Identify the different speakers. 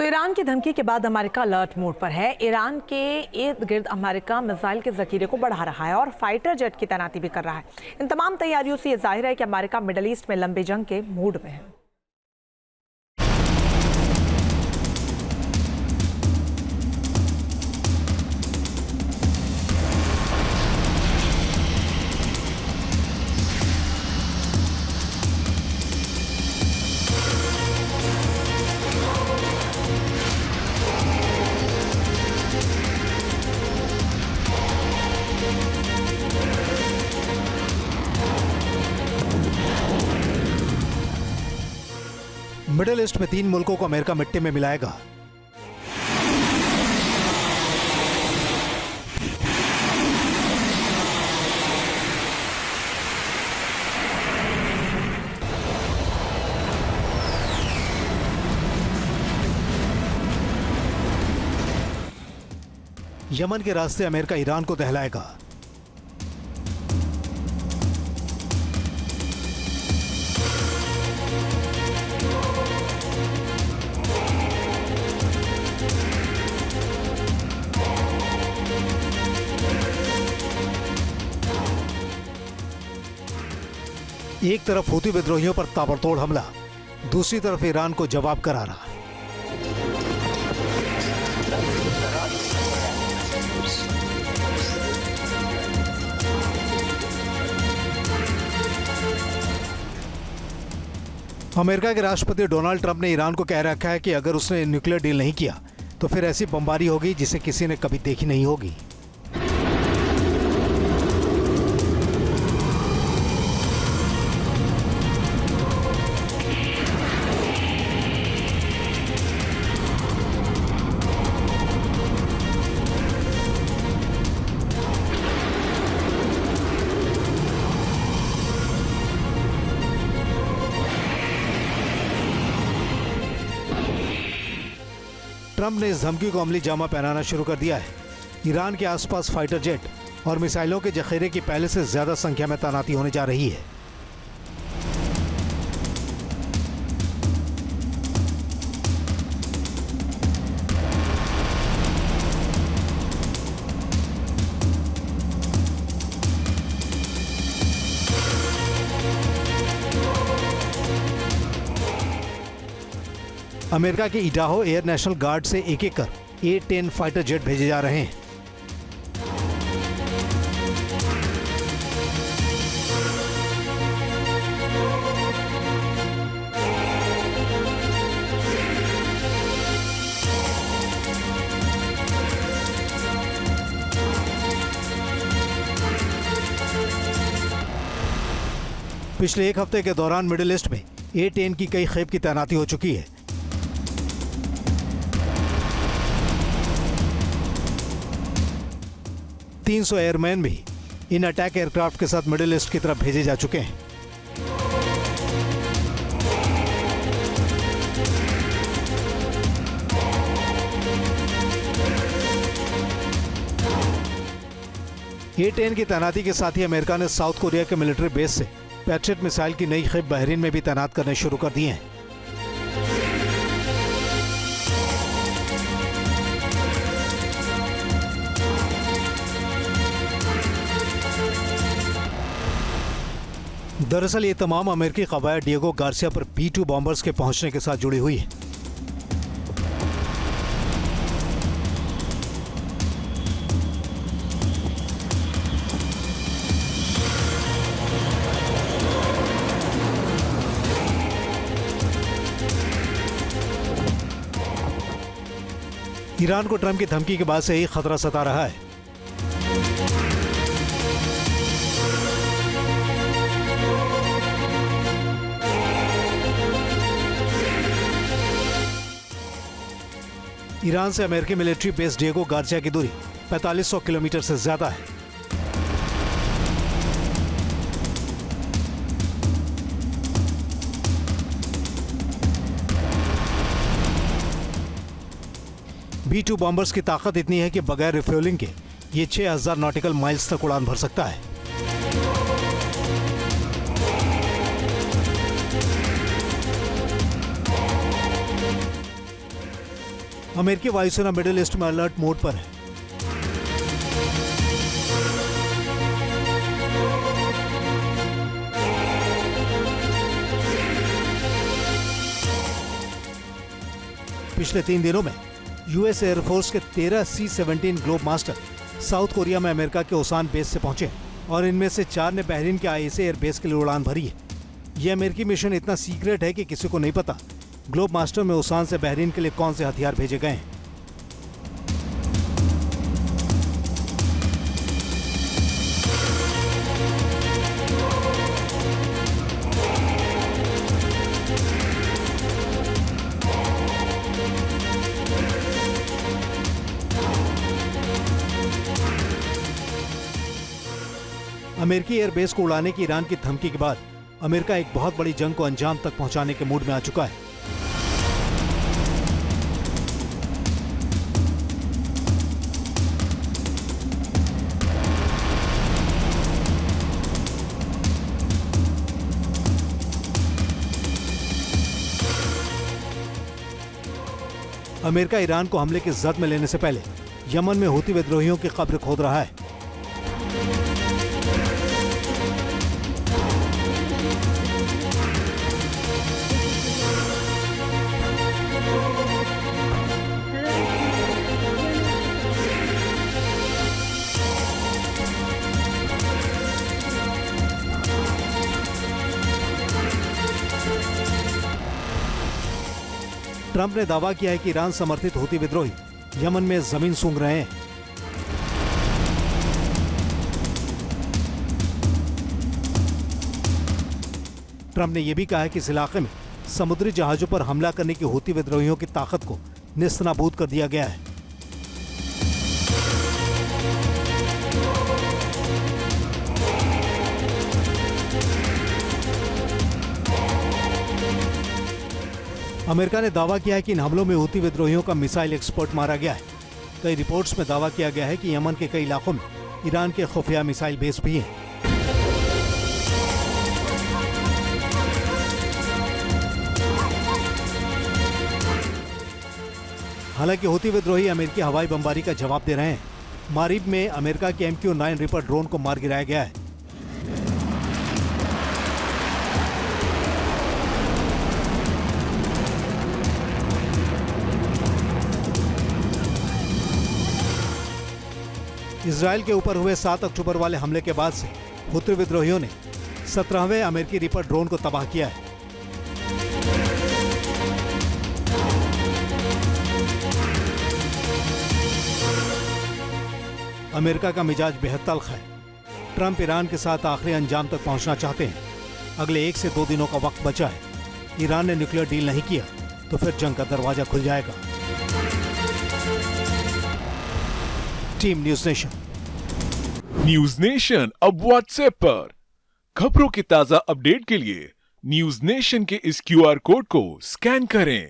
Speaker 1: तो ईरान की धमकी के बाद अमेरिका अलर्ट मोड पर है। ईरान के इर्द गिर्द अमेरिका मिसाइल के जखीरे को बढ़ा रहा है और फाइटर जेट की तैनाती भी कर रहा है। इन तमाम तैयारियों से यह जाहिर है कि अमेरिका मिडल ईस्ट में लंबी जंग के मूड में है।
Speaker 2: मिडिल ईस्ट में 3 मुल्कों को अमेरिका मिट्टी में मिलाएगा। यमन के रास्ते अमेरिका ईरान को दहलाएगा। एक तरफ हूती विद्रोहियों पर ताबड़तोड़ हमला, दूसरी तरफ ईरान को जवाब करारा। अमेरिका के राष्ट्रपति डोनाल्ड ट्रंप ने ईरान को कह रखा है कि अगर उसने न्यूक्लियर डील नहीं किया तो फिर ऐसी बमबारी होगी जिसे किसी ने कभी देखी नहीं होगी। ट्रंप ने इस धमकी को अमली जामा पहनाना शुरू कर दिया है। ईरान के आसपास फाइटर जेट और मिसाइलों के जखीरे की पहले से ज्यादा संख्या में तैनाती होने जा रही है। अमेरिका के इडाहो एयर नेशनल गार्ड से एक-एक कर A-10 फाइटर जेट भेजे जा रहे हैं। पिछले एक हफ्ते के दौरान मिडिल ईस्ट में A-10 की कई खेप की तैनाती हो चुकी है। $300 एयरमैन भी इन अटैक एयरक्राफ्ट के साथ मिडिल ईस्ट की तरफ भेजे जा चुके हैं। A-10 की तैनाती के साथ ही अमेरिका ने साउथ कोरिया के मिलिट्री बेस से पैट्रियट मिसाइल की नई खेप बहरीन में भी तैनात करने शुरू कर दिए हैं। दरअसल ये तमाम अमेरिकी कवायद डिएगो गार्सिया पर B-2 बॉम्बर्स के पहुंचने के साथ जुड़ी हुई है। ईरान को ट्रंप की धमकी के बाद से ही खतरा सता रहा है। ईरान से अमेरिकी मिलिट्री बेस डिएगो गार्सिया की दूरी 4500 किलोमीटर से ज्यादा है। B-2 बॉम्बर्स की ताकत इतनी है कि बगैर रिफ्यूलिंग के ये 6000 नॉटिकल माइल्स तक उड़ान भर सकता है। अमेरिकी वायुसेना मिडिल ईस्ट में अलर्ट मोड पर है। पिछले 3 दिनों में यूएस एयरफोर्स के 13 C-17 globe master south Korea में अमेरिका के ओसान बेस से पहुंचे और इनमें से 4 ने बहरीन के ISA एयर बेस के लिए उड़ान भरी है। यह अमेरिकी मिशन इतना सीक्रेट है कि किसी को नहीं पता ग्लोब मास्टर में ओसान से बहरीन के लिए कौन से हथियार भेजे गए हैं। अमेरिकी एयरबेस को उड़ाने की ईरान की धमकी के बाद अमेरिका एक बहुत बड़ी जंग को अंजाम तक पहुंचाने के मूड में आ चुका है। अमेरिका ईरान को हमले की जद में लेने से पहले यमन में हूती विद्रोहियों की कब्र खोद रहा है। ट्रंप ने दावा किया है कि ईरान समर्थित हूती विद्रोही यमन में जमीन सूंघ रहे हैं। ट्रंप ने यह भी कहा है कि इस इलाके में समुद्री जहाजों पर हमला करने की हूती विद्रोहियों की ताकत को निस्तनाबूद कर दिया गया है। अमेरिका ने दावा किया है कि इन हमलों में हूती विद्रोहियों का मिसाइल एक्सपर्ट मारा गया है। कई रिपोर्ट्स में दावा किया गया है कि यमन के कई इलाकों में ईरान के खुफिया मिसाइल बेस भी हैं। हालांकि हूती विद्रोही अमेरिकी हवाई बमबारी का जवाब दे रहे हैं। मारिब में अमेरिका के MQ-9 रिपर ड्रोन को मार गिराया गया है। इजराइल के ऊपर हुए 7 अक्टूबर वाले हमले के बाद से हूती विद्रोहियों ने 17वें अमेरिकी रिपर ड्रोन को तबाह किया है। अमेरिका का मिजाज बेहद तल्ख है। ट्रंप ईरान के साथ आखिरी अंजाम तक पहुंचना चाहते हैं। अगले 1 से 2 दिनों का वक्त बचा है। ईरान ने न्यूक्लियर डील नहीं किया तो फिर जंग का दरवाजा खुल जाएगा। Team news nation.
Speaker 3: News nation अब व्हाट्सएप पर खबरों के ताजा अपडेट के लिए न्यूज़ नेशन के इस QR कोड को स्कैन करें।